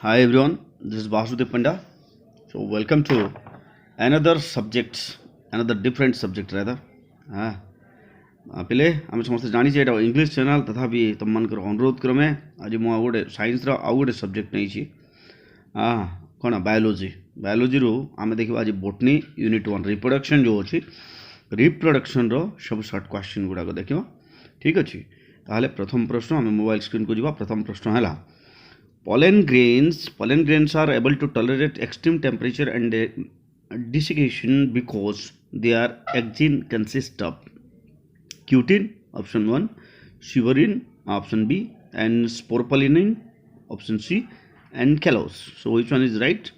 Hi everyone, this is Vasudev Panda. So welcome to another subject, another different subject rather. हाँ पिले आम समस्त जानी इंग्लीश चैनल तथापि तुम मन अनुरोध क्रमे आज मुझे गोटे साइंस आउ गोटे सब्जेक्ट नहीं हाँ कौन बायोलोजी बायोलोजी रू आम देखा आज बोटनी यूनिट 1 रिप्रोडक्शन जो अच्छी रिप्रोडक्शन रो सब सर्ट क्वेश्चन गुड़ाक देखा ठीक अच्छे ताहले प्रथम प्रश्न आम मोबाइल स्क्रीन को जी प्रथम प्रश्न है pollen grains are able to tolerate extreme temperature and desiccation because their exene consist of cutin option 1, suberin option B, and sporopollenin option C, and callus. So which one is right?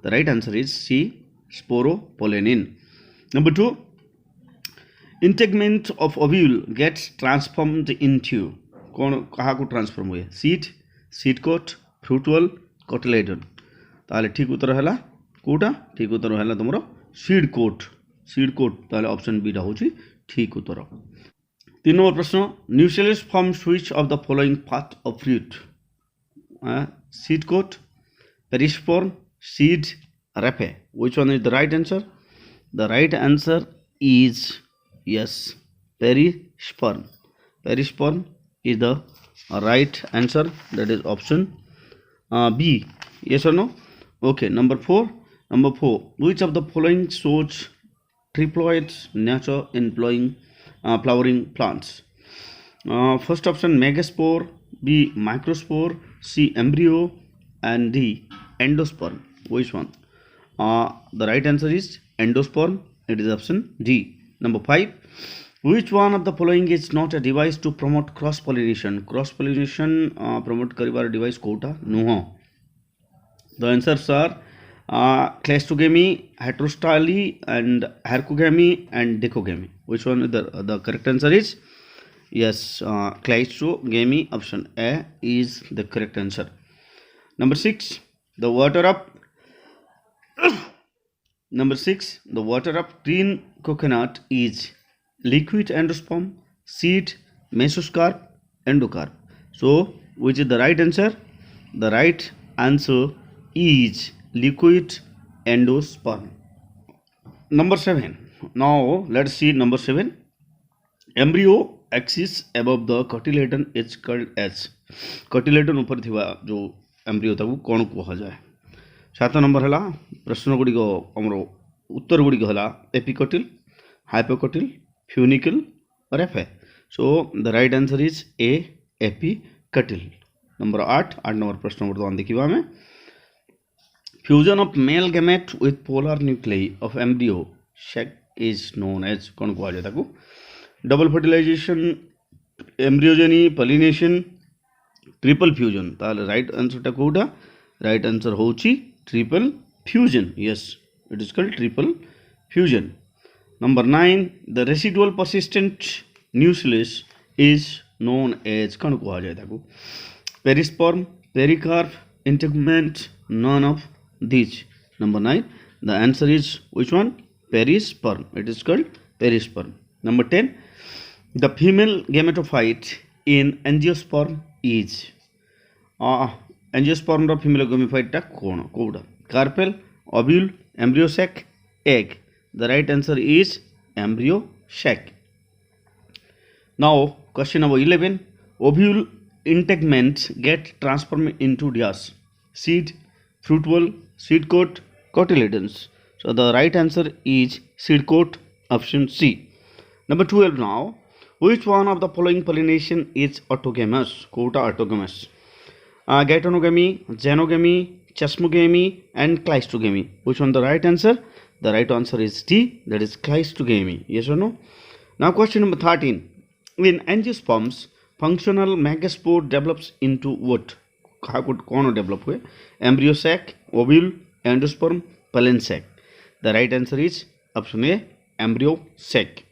The right answer is C, sporopollenin. Number 2, integument of ovule gets transformed into कौन कहा को transform हुए seed coat फ्रूटवल cotyledon ताले ठीक उत्तर है कोटा ठीक उत्तर है तुम सीड कोट ताले ऑप्शन बी होची ठीक उत्तर 3 नंबर प्रश्न nucleus form switch of the following part of fruit seed coat perisperm seed raphe which one is the right answer the right answer is yes perisperm is the right answer, that is option B. Yes or no? Okay. Number 4, which of the following shows triploid nature in flowering plants? First option megaspore, B microspore, C embryo, and D endosperm. Which one? The right answer is endosperm, it is option D. Number 5, which one of the following is not a device to promote cross pollination? Cross pollination promote karibar device कोटा नुह. The answers are claistogamy, heterostyle, and hercogamy and decogamy. Which one is the correct answer is yes, claistogamy, option A is the correct answer. Number 6, the water of green coconut is liquid endosperm, seed, mesocarp, endocarp. So which is the right answer? The right answer is liquid endosperm. Number 7, now let's see number 7. Embryo axis above the cotyledon is called as cotyledon ऊपर थिवा जो embryo ताकू कौन कह जाए. 7 number है प्रश्न गुड़िक आमर उत्तर गुड़िक है एपिकटिल, हाइपोकटिल, फ्यूनिकल और F. So the right answer is a epicotyl. Number 8 number प्रश्न बर्तमान देखा आम fusion of male gamete with polar nuclei of embryo sac is known as कौन कह जाए double fertilisation, embryogeny, pollination, triple fusion. ताले right answer कोटा right answer होची triple fusion. Yes, it is called triple fusion. Number 9, the residual persistent nucleus is known as कौन कहा जाए ताको perisperm, pericarp, integument, none of these. Number 9, the answer is which one? Perisperm. It is called perisperm. Number 10, the female gametophyte in angiosperm is angiosperm रो female gametophyte टा कौन कोड़ा carpel, ovule, embryo sac, egg. The right answer is embryo sac. Now question number 11, ovule integument get transformed into dash seed, fruitwell, seed coat, cotyledons. So the right answer is seed coat, option C. Number 12, now which one of the following pollination is autogamous? Quota autogamous. Geitonogamy, xenogamy, chesmogamy, and cleistogamy. Which one the right answer? The right answer is D, that is cleistogamy. Yes or no? Now question number 13. In angiosperms, functional megaspore develops into what? कौन develop हुए? Embryo sac, ovule, endosperm, pollen sac. The right answer is option A, embryo sac.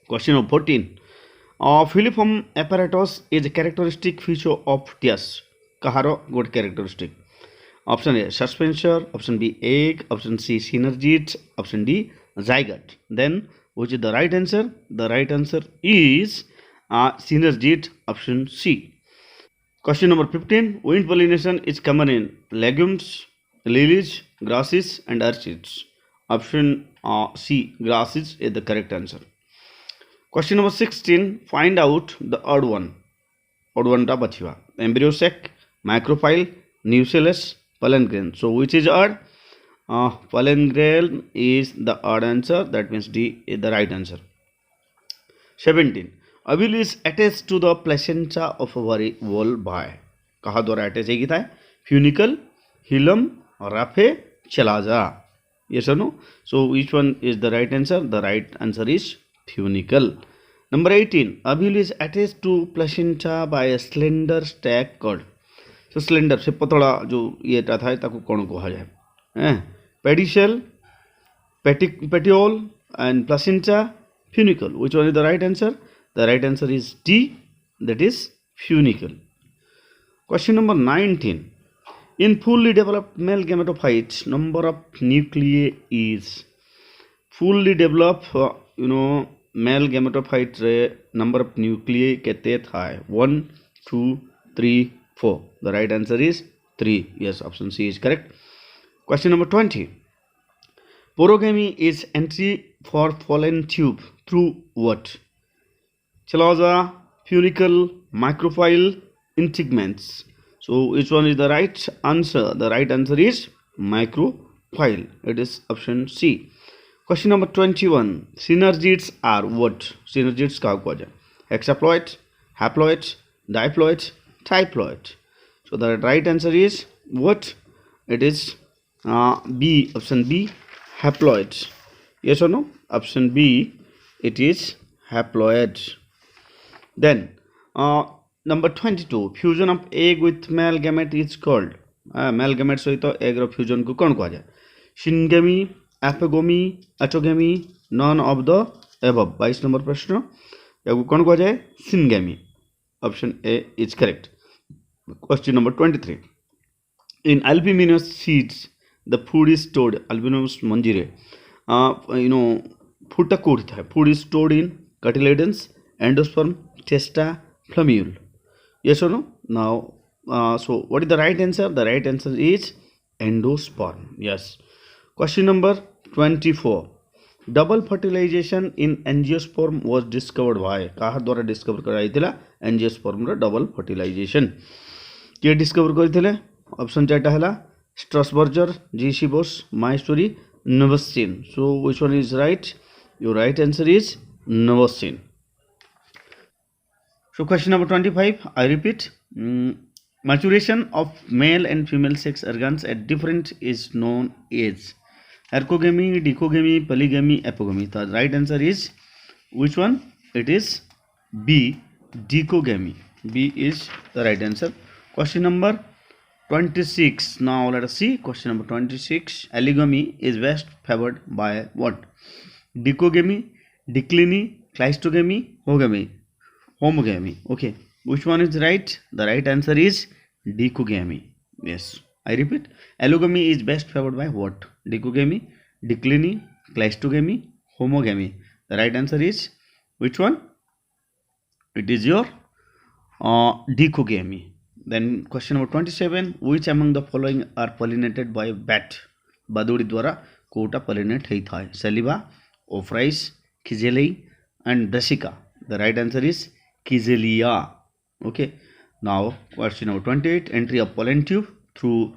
Question number 14. Filiform apparatus is a characteristic feature of dash. कहारो good characteristic. Option A suspensor, option B egg, option C synergid, option D zygote. Then which is the right answer? The right answer is synergid, option C. Question number 15. Wind pollination is common in legumes, lilies, grasses, and orchids. Option C, grasses is the correct answer. Question number 16. Find out the odd one. Odd one ta bachiva. Embryo sac, micropyle, nucellus, pollen grain. So which is odd? Pollen grain is the odd answer. That means D is the right answer. 17. Ovule is attached to the placenta of a whole by. कहा द्वारा attach है किता है? Funicle, hilum, raphe, chalaza. Yes or no? So which one is the right answer? The right answer is funicle. Number 18. Ovule is attached to placenta by a slender stack cord. So slender से पतला जो ये था ताको कौन को जाए? Pedicel, petiole, and placenta, funicle. Which one is the right answer? The right answer is D, that is funicle. Question number 19. In fully developed male gametophytes, number of nuclei is fully developed, male gametophyte रे number of nuclei कितने था? 1, 2, 3, 4. The right answer is 3. Yes, option C is correct. Question number 20. Porogamy is entry for pollen tube through what? Chalaza, funicle, micropyle, integments. So which one is the right answer? The right answer is micropyle. It is option C. Question number 21. Synergids are what? Synergids का क्या है? Hexaploid, haploid, diploid, triploid. So the right answer is what? It is B. Option B. Haploid. Yes or no? Option B. It is haploid. Then number 22. Fusion of egg with male gamete is called. Male gamete सहित egg रो fusion को कौन कहा जाए? Syngamy, apogamy, autogamy, none of the above. 22 number प्रश्न या को कौन कहा जाए? Syngamy. Option A is correct. Question number 23. In albuminous seeds, the food is stored. Albuminous manjire. Food ta code था. Food is stored in cotyledons, endosperm, testa, plumule. Yes or no? Now, so what is the right answer? The right answer is endosperm. Yes. Question number 24. Double fertilization in angiosperm was discovered by. कहा द्वारा discover कराई थिला angiosperm रा double fertilization. किए discover करी option चार्ट है Strasburger, G शिबोस, माइस्टोरी, Nawaschin. So which one is right? Your right answer is Nawaschin. So question number 25. I repeat. Maturation of male and female sex organs at different is known as ergogamy, dichogamy, polygamy, apogamy. The right answer is which one? It is B, dichogamy. B is the right answer. Question number 26. Now let us see question number 26. Allogamy is best favored by what? Dichogamy, decliny, cleistogamy, homogamy. Okay, which one is right? The right answer is dichogamy. Yes, I repeat. Allogamy is best favored by what? Dichogamy, decliny, cleistogamy, homogamy. The right answer is which one? It is your dichogamy. Then question number 27. Which among the following are pollinated by bat? बादुड़ी द्वारा Kota pollinate होता है. Saliva, Ophrys, Kigelia, and Brassica. The right answer is Kigelia. Okay. Now question number 28. Entry of pollen tube through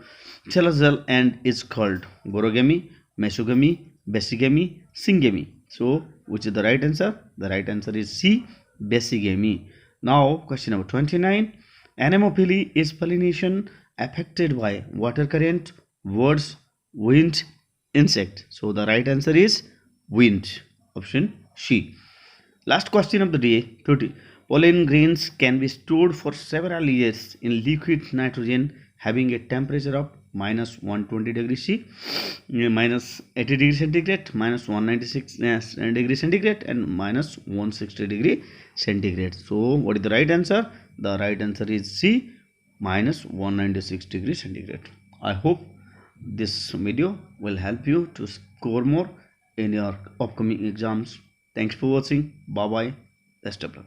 chelazal and is called borogamy, mesogamy, basicamy, syngamy. So which is the right answer? The right answer is C, basicamy. Now question number 29. Anemophily is pollination affected by water current, birds, wind, insect. So the right answer is wind. Option C. Last question of the day. 30. Pollen grains can be stored for several years in liquid nitrogen having a temperature of minus 120 degrees C, minus 80 degrees centigrade, minus 196 degrees centigrade, and minus 160 degree centigrade. So what is the right answer? The right answer is C, minus 196 degrees centigrade. I hope this video will help you to score more in your upcoming exams. Thanks for watching. Bye bye. Best of luck.